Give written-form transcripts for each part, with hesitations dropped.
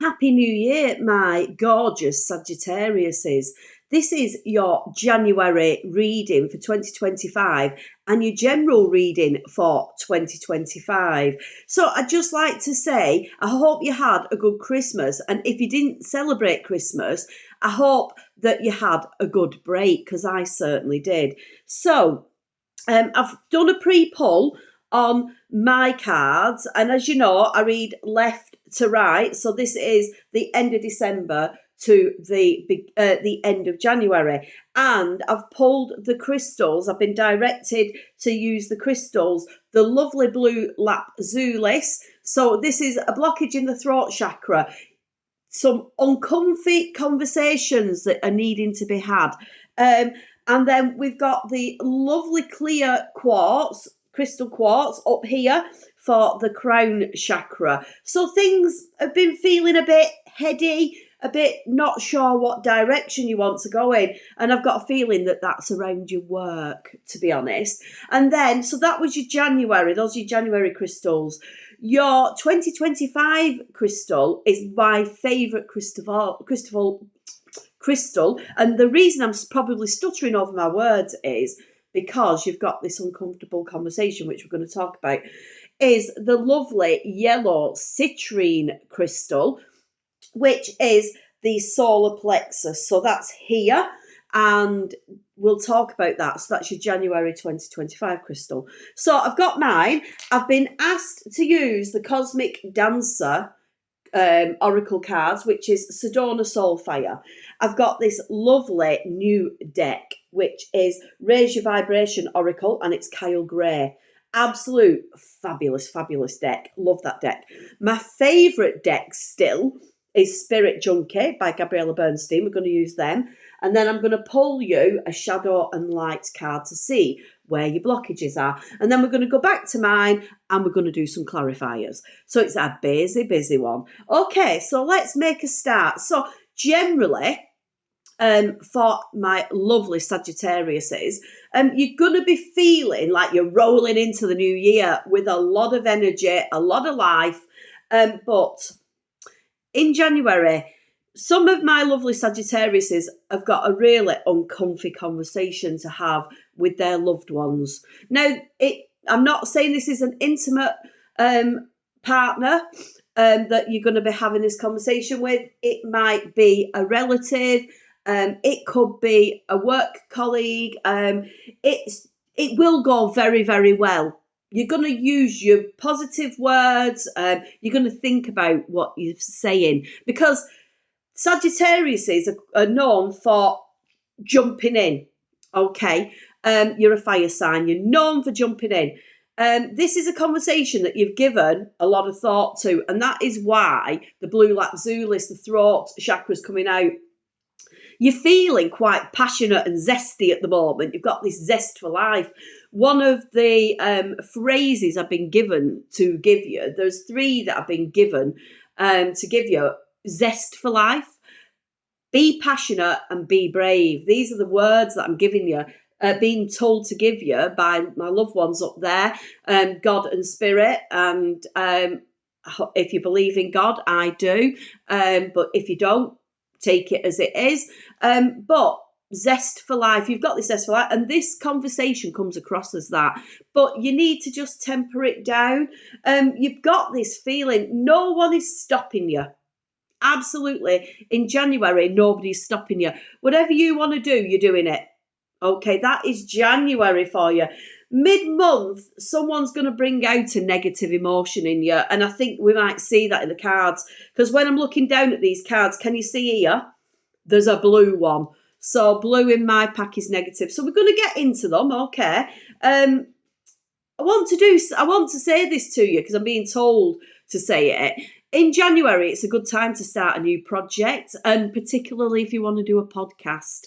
Happy New Year, my gorgeous Sagittariuses. This is your January reading for 2025 and your general reading for 2025. So I'd just like to say, I hope you had a good Christmas. And if you didn't celebrate Christmas, I hope that you had a good break, because I certainly did. So I've done a pre-pull on my cards, and as you know, I read left to right. So this is the end of December to the end of January, and I've pulled the crystals. I've been directed to use the crystals, the lovely blue lapzulis. So this is a blockage in the throat chakra, some uncomfy conversations that are needing to be had. And then we've got the lovely clear quartz, crystal quartz up here for the crown chakra. So things have been feeling a bit heady, a bit not sure what direction you want to go in. And I've got a feeling that that's around your work, to be honest. And then, so that was your January. Those are your January crystals. Your 2025 crystal is my favourite crystal. And the reason I'm probably stuttering over my words is because you've got this uncomfortable conversation, which we're going to talk about, is the lovely yellow citrine crystal, which is the solar plexus. So that's here, and we'll talk about that. So that's your January 2025 crystal. So I've got mine. I've been asked to use the Cosmic Dancer oracle cards, which is Sedona Soulfire. I've got this lovely new deck, which is Raise Your Vibration Oracle, and it's Kyle Gray. Absolute fabulous deck. Love that deck. My favourite deck still is Spirit Junkie by Gabriella Bernstein. We're going to use them. And then I'm going to pull you a Shadow and Light card to see where your blockages are. And then we're going to go back to mine and we're going to do some clarifiers. So it's a busy one. Okay, so let's make a start. So generally, for my lovely Sagittariuses, you're going to be feeling like you're rolling into the new year with a lot of energy, a lot of life. But in January, some of my lovely Sagittariuses have got a really uncomfy conversation to have with their loved ones. Now, I'm not saying this is an intimate partner that you're going to be having this conversation with. It might be a relative. It could be a work colleague. It will go very well. You're going to use your positive words. You're going to think about what you're saying, because Sagittariuses are known for jumping in. Okay, you're a fire sign. You're known for jumping in. This is a conversation that you've given a lot of thought to, and that is why the blue lapzulis, the throat chakra, is coming out. You're feeling quite passionate and zesty at the moment. You've got this zest for life. One of the phrases I've been given to give you, there's 3 that I've been given to give you: zest for life, be passionate, and be brave. These are the words that I'm giving you, being told to give you by my loved ones up there, God and Spirit. And if you believe in God, I do. But if you don't, take it as it is. But zest for life, you've got this zest for life, and this conversation comes across as that, but you need to just temper it down. You've got this feeling no one is stopping you. Absolutely. In January, nobody's stopping you. Whatever you want to do, you're doing it. Okay, that is January for you. Mid-month, someone's going to bring out a negative emotion in you, and I think we might see that in the cards, because when I'm looking down at these cards, can you see here? There's a blue one. So blue in my pack is negative. So we're going to get into them, okay? I want to say this to you because I'm being told to say it. In January, it's a good time to start a new project, and particularly if you want to do a podcast.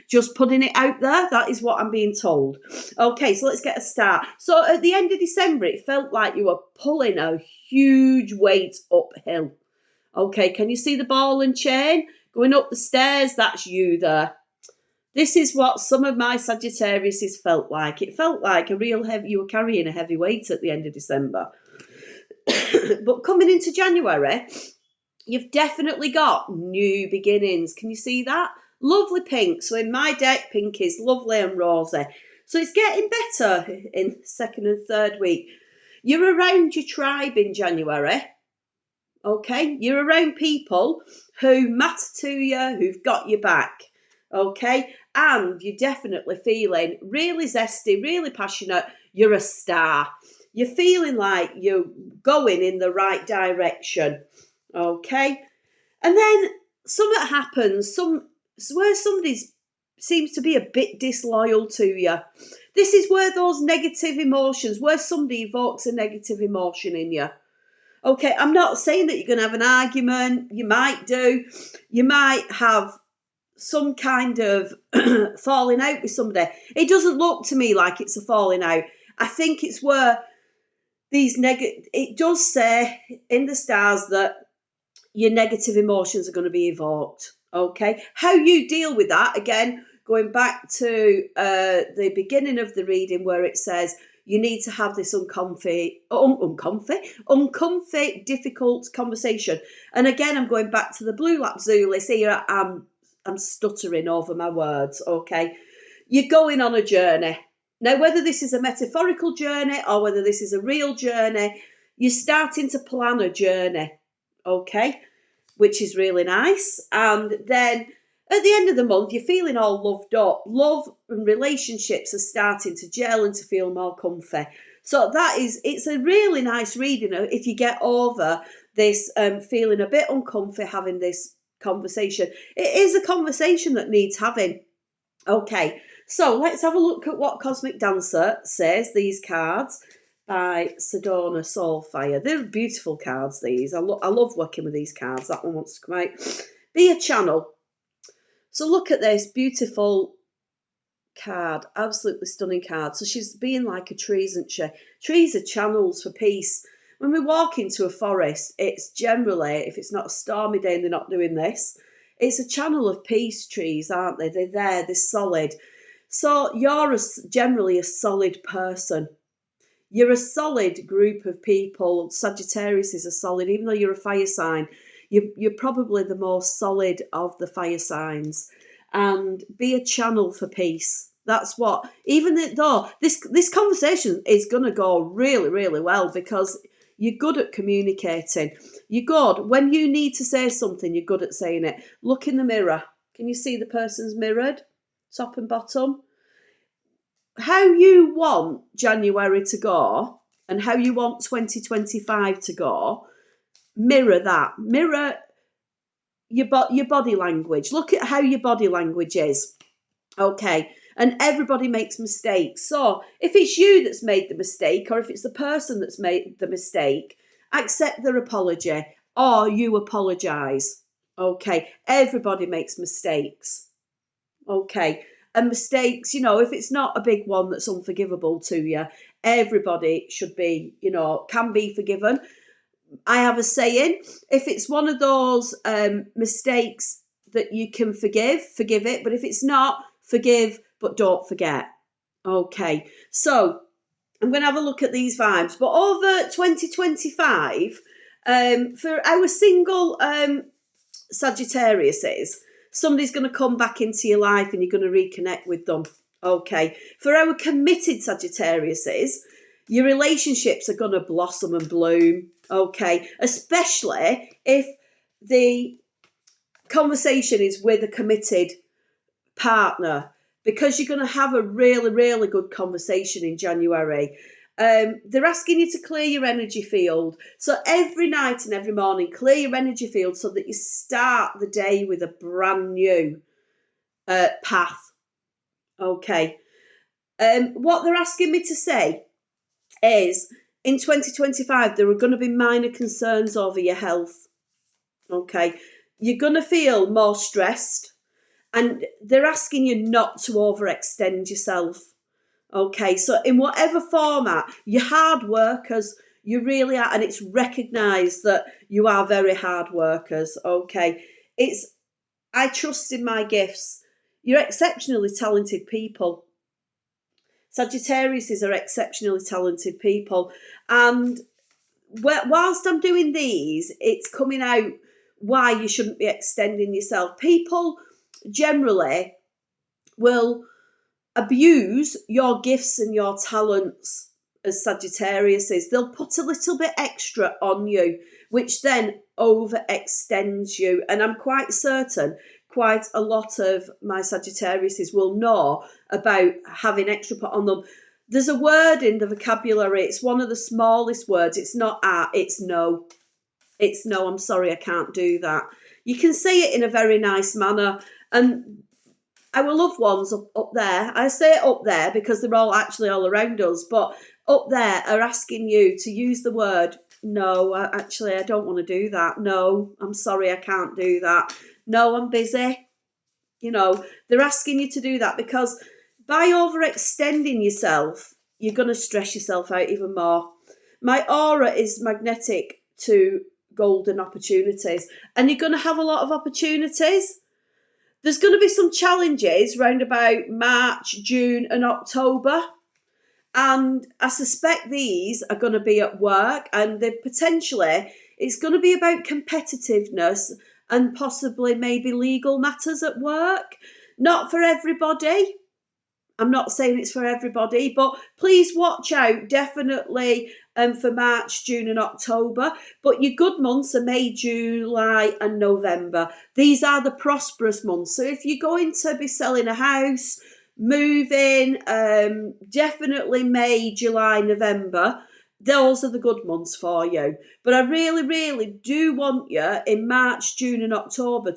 Just putting it out there, that is what I'm being told. Okay, so let's get a start. So at the end of December, it felt like you were pulling a huge weight uphill. Okay, can you see the ball and chain going up the stairs? That's you there. This is what some of my Sagittariuses felt like. It felt like you were carrying a heavy weight at the end of December. But coming into January, You've definitely got new beginnings. Can you see that? Lovely pink. So in my deck, pink is lovely and rosy. So it's getting better in second and third week. You're around your tribe in January. Okay, you're around people who matter to you, who've got your back. Okay, and you're definitely feeling really zesty, really passionate. You're a star. You're feeling like you're going in the right direction. Okay, and then something happens, where somebody seems to be a bit disloyal to you. This is where those negative emotions, where somebody evokes a negative emotion in you. Okay, I'm not saying that you're going to have an argument. You might do. You might have some kind of falling out with somebody. It doesn't look to me like it's a falling out. I think it's where these it does say in the stars that your negative emotions are going to be evoked. Okay, how you deal with that, again, going back to the beginning of the reading where it says you need to have this uncomfy, difficult conversation. And again, I'm going back to the blue lapzuli. See, I'm stuttering over my words. Okay, you're going on a journey. Now, whether this is a metaphorical journey or whether this is a real journey, you're starting to plan a journey. Okay, which is really nice. And then at the end of the month, you're feeling all loved up. Love and relationships are starting to gel and to feel more comfy. So it's a really nice reading if you get over this feeling a bit uncomfy having this conversation. It is a conversation that needs having. Okay, so let's have a look at what Cosmic Dancer says, these cards by Sedona Soulfire. They're beautiful cards, these. I love working with these cards. That one wants to come out. Be a channel. So look at this beautiful card. Absolutely stunning card. So she's being like a tree, isn't she? Trees are channels for peace. When we walk into a forest, it's generally, if it's not a stormy day and they're not doing this, it's a channel of peace, trees, aren't they? They're there, they're solid. So you're generally a solid person. You're a solid group of people. Sagittarius is a solid, even though you're a fire sign, you're probably the most solid of the fire signs. And be a channel for peace. That's what, even though this conversation is going to go really, really well because you're good at communicating. You're good. When you need to say something, you're good at saying it. Look in the mirror. Can you see the person's mirrored? Top and bottom? How you want January to go and how you want 2025 to go, mirror that. Mirror your body language. Look at how your body language is. Okay, and everybody makes mistakes. So if it's you that's made the mistake or if it's the person that's made the mistake, accept their apology or you apologise. Okay, everybody makes mistakes. Okay, and mistakes, if it's not a big one that's unforgivable to you, everybody should be, can be forgiven. I have a saying, if it's one of those mistakes that you can forgive it. But if it's not, forgive, but don't forget. Okay, so I'm going to have a look at these vibes. But over 2025, for our single Sagittariuses, somebody's going to come back into your life and you're going to reconnect with them. Okay, for our committed Sagittariuses, your relationships are going to blossom and bloom. Okay, especially if the conversation is with a committed partner, because you're going to have a really, really good conversation in January. They're asking you to clear your energy field. So every night and every morning, clear your energy field so that you start the day with a brand new path. Okay. What they're asking me to say is in 2025, there are going to be minor concerns over your health. Okay. You're going to feel more stressed and they're asking you not to overextend yourself. Okay, so in whatever format, you're hard workers, you really are, and it's recognised that you are very hard workers. Okay, I trust in my gifts. You're exceptionally talented people. Sagittariuses are exceptionally talented people, and whilst I'm doing these, it's coming out why you shouldn't be extending yourself. People generally will abuse your gifts and your talents as Sagittarius is. They'll put a little bit extra on you, which then overextends you. And I'm quite certain quite a lot of my Sagittariuses will know about having extra put on them. There's a word in the vocabulary. It's one of the smallest words. It's not it's no. It's no, I'm sorry, I can't do that. You can say it in a very nice manner. And our loved ones up there, I say up there because they're all actually all around us, but up there are asking you to use the word, no, actually, I don't want to do that. No, I'm sorry, I can't do that. No, I'm busy. You know, they're asking you to do that because by overextending yourself, you're going to stress yourself out even more. My aura is magnetic to golden opportunities, and you're going to have a lot of opportunities. There's going to be some challenges round about March, June and October. And I suspect these are going to be at work, and potentially it's going to be about competitiveness and possibly maybe legal matters at work. Not for everybody. I'm not saying it's for everybody, but please watch out definitely for March, June and October. But your good months are May, July and November. These are the prosperous months. So if you're going to be selling a house, moving, definitely May, July, November, those are the good months for you. But I really, really do want you in March, June and October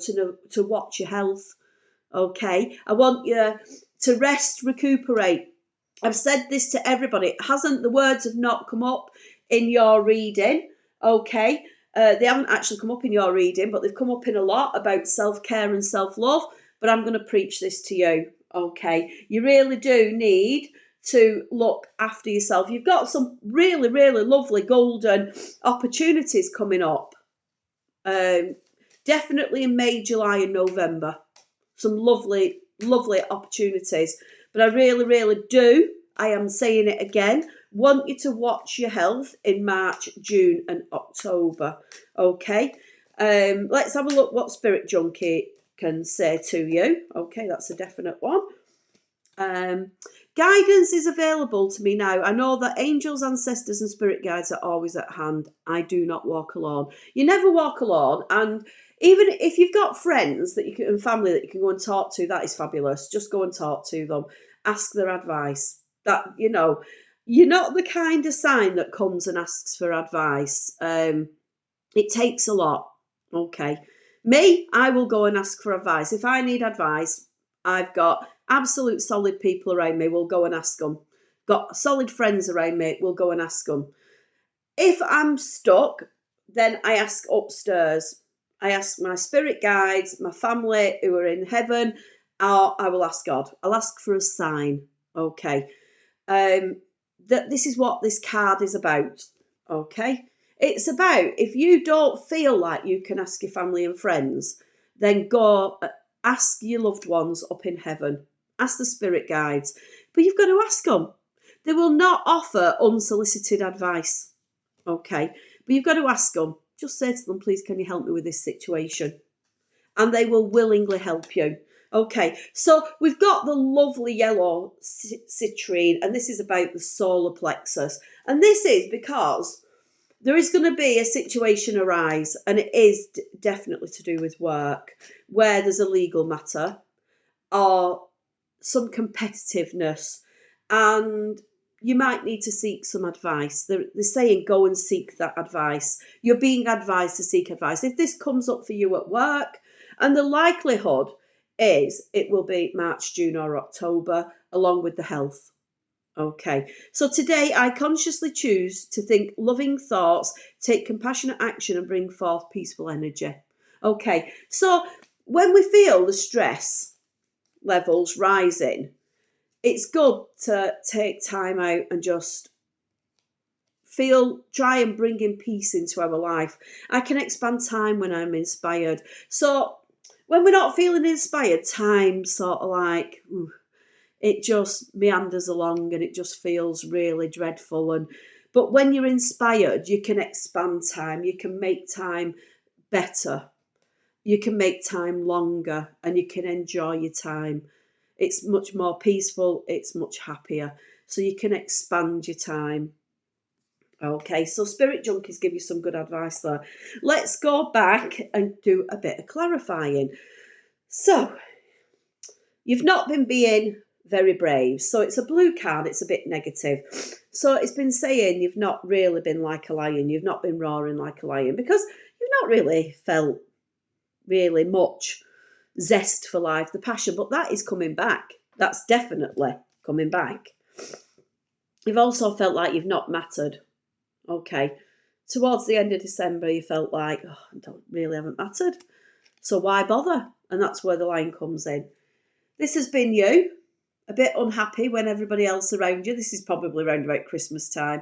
to watch your health. Okay, I want you to rest, recuperate. I've said this to everybody. The words have not come up in your reading, okay? They haven't actually come up in your reading, but they've come up in a lot about self-care and self-love, but I'm going to preach this to you, okay? You really do need to look after yourself. You've got some really, really lovely golden opportunities coming up. Definitely in May, July and November. Some lovely opportunities. But I really, really do, I am saying it again, want you to watch your health in March, June and October. Okay, let's have a look what Spirit Junkie can say to you. Okay, that's a definite one. Guidance is available to me now. I know that angels, ancestors and spirit guides are always at hand. I do not walk alone. You never walk alone, and even if you've got friends that you can, and family that you can go and talk to, that is fabulous. Just go and talk to them. Ask their advice. That, you know, you're not the kind of sign that comes and asks for advice. It takes a lot. Okay. Me, I will go and ask for advice. If I need advice, I've got absolute solid people around me, we'll go and ask them. Got solid friends around me, we'll go and ask them. If I'm stuck, then I ask upstairs. I ask my spirit guides, my family who are in heaven, or I will ask God. I'll ask for a sign. Okay. That this is what this card is about. Okay. It's about, if you don't feel like you can ask your family and friends, then go ask your loved ones up in heaven. Ask the spirit guides. But you've got to ask them. They will not offer unsolicited advice. Okay. But you've got to ask them. Just say to them, please, can you help me with this situation? And they will willingly help you. Okay, so we've got the lovely yellow citrine, and this is about the solar plexus. And this is because there is going to be a situation arise, and it is definitely to do with work, where there's a legal matter or some competitiveness, and you might need to seek some advice. They're saying go and seek that advice. You're being advised to seek advice. If this comes up for you at work, and the likelihood is it will be March, June or October, along with the health. Okay, so today I consciously choose to think loving thoughts, take compassionate action and bring forth peaceful energy. Okay, so when we feel the stress levels rising, it's good to take time out and just try and bring in peace into our life. I can expand time when I'm inspired. So when we're not feeling inspired, time sort of like, it just meanders along and it just feels really dreadful. But when you're inspired, you can expand time. You can make time better. you can make time longer and you can enjoy your time. It's much more peaceful, it's much happier. So you can expand your time. Okay, so Spirit Junkies give you some good advice there. Let's go back and do a bit of clarifying. So, you've not been being very brave. So it's a blue card, it's a bit negative. So it's been saying you've not really been like a lion. You've not been roaring like a lion because you've not really felt really much zest for life, the passion. But that is coming back. That's definitely coming back. You've also felt like you've not mattered. Okay. Towards the end of December, you felt like, oh, I haven't mattered. So why bother? And that's where the line comes in. This has been you, a bit unhappy when everybody else around you. This is probably around about Christmas time.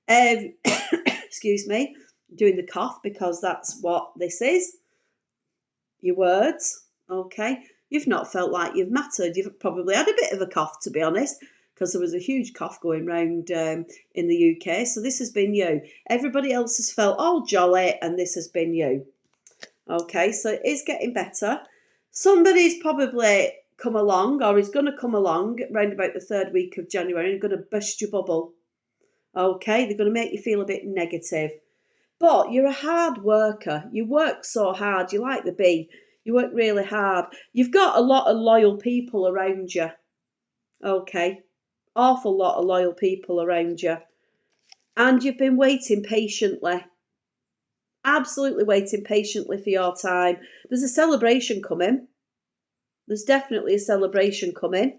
Excuse me, doing the cough because that's what this is. Your words, okay. You've not felt like you've mattered. You've probably had a bit of a cough, to be honest, because there was a huge cough going round in the UK. So this has been you. Everybody else has felt all jolly, and this has been you. Okay, so it is getting better. Somebody's probably come along or is going to come along around about the 3rd week of January and going to burst your bubble. Okay, they're going to make you feel a bit negative. But you're a hard worker. You work so hard. You like the bee. You work really hard. You've got a lot of loyal people around you. Okay, awful lot of loyal people around you. And you've been waiting patiently. Absolutely waiting patiently for your time. There's a celebration coming. There's definitely a celebration coming.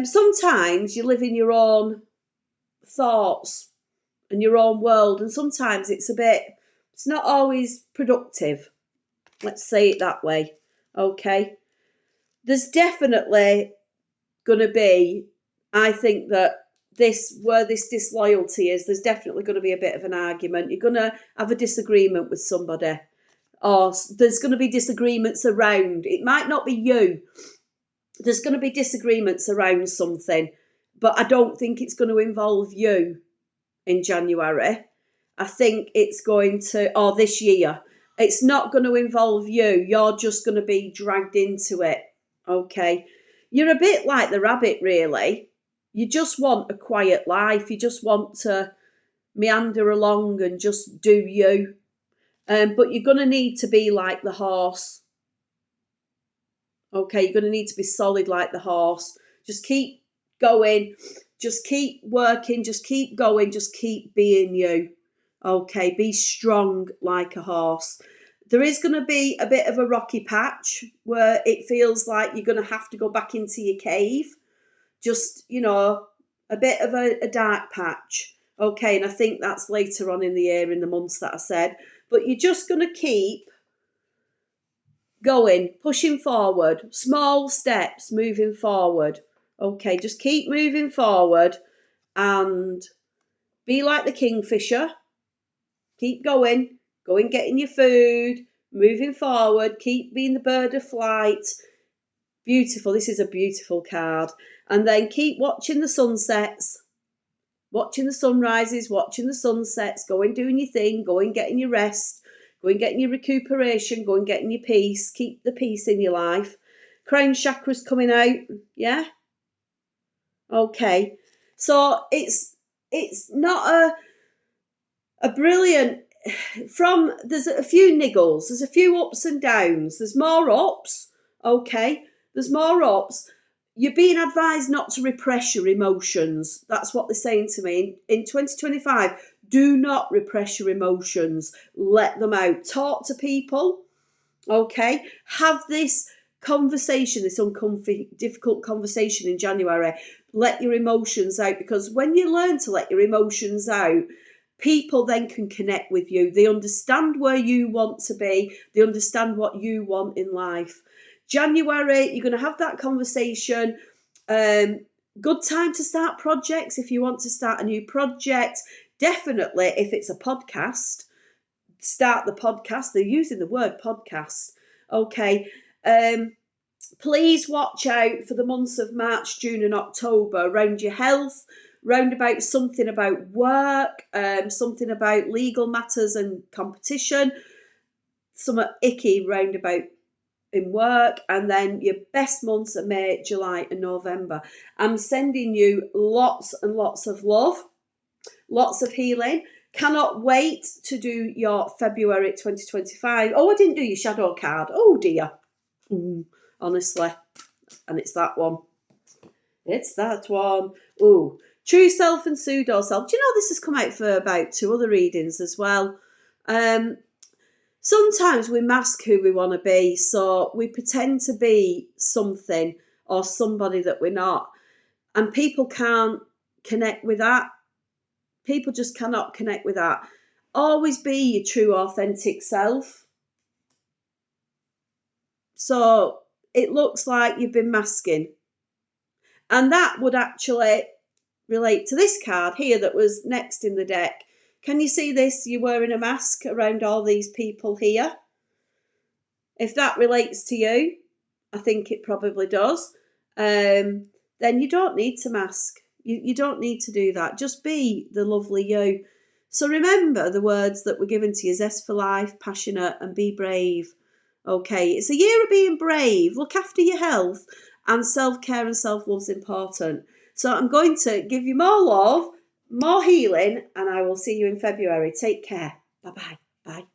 Sometimes you live in your own thoughts and your own world, and sometimes it's not always productive. Let's say it that way. Okay. There's definitely going to be, I think that where this disloyalty is, there's definitely going to be a bit of an argument. You're going to have a disagreement with somebody, or there's going to be disagreements around. It might not be you. There's going to be disagreements around something, but I don't think it's going to involve you in January. I think it's going to, or this year, it's not going to involve you. You're just going to be dragged into it. Okay. You're a bit like the rabbit, really. You just want a quiet life. You just want to meander along and just do you. But you're going to need to be like the horse. Okay, you're going to need to be solid like the horse. Just keep going. Just keep working. Just keep going. Just keep being you. Okay, be strong like a horse. There is going to be a bit of a rocky patch where it feels like you're going to have to go back into your cave. Just, a bit of a dark patch. Okay, and I think that's later on in the year, in the months that I said. But you're just going to keep going, pushing forward, small steps, moving forward. Okay, just keep moving forward and be like the kingfisher. Keep going getting your food, moving forward, keep being the bird of flight. Beautiful, this is a beautiful card. And then keep watching the sunsets, watching the sunrises, watching the sunsets, going doing your thing, going getting your rest, going getting your recuperation, going getting your peace. Keep the peace in your life. Crown chakra's coming out, yeah? Okay, so it's not a brilliant, there's a few niggles, there's a few ups and downs, there's more ups, okay, there's more ups. You're being advised not to repress your emotions. That's what they're saying to me. In 2025, do not repress your emotions. Let them out. Talk to people, okay? Have this conversation, this uncomfy, difficult conversation in January. Let your emotions out, because when you learn to let your emotions out, people then can connect with you. They understand where you want to be. They understand what you want in life. January, you're going to have that conversation. Good time to start projects if you want to start a new project. Definitely, if it's a podcast, start the podcast. They're using the word podcast. Okay. Please watch out for the months of March, June and October around your health, round about something about work, something about legal matters and competition. some icky roundabout in work, and then your best months are May, July and November. I'm sending you lots and lots of love, lots of healing. Cannot wait to do your February 2025. Oh, I didn't do your shadow card. Oh dear. Honestly. And it's that one. It's that one. Oh, true self and pseudo self. Do you know this has come out for about 2 other readings as well? Sometimes we mask who we want to be, so we pretend to be something or somebody that we're not, and people can't connect with that. People just cannot connect with that. Always be your true, authentic self. So it looks like you've been masking, and that would actually relate to this card here that was next in the deck. Can you see this? You're wearing a mask around all these people here. If that relates to you, I think it probably does, then you don't need to mask. You don't need to do that. Just be the lovely you. So remember the words that were given to you: zest for life, passionate, and be brave. Okay, it's a year of being brave. Look after your health, and self-care and self-love is important. So I'm going to give you more love, more healing, and I will see you in February. Take care. Bye-bye. Bye.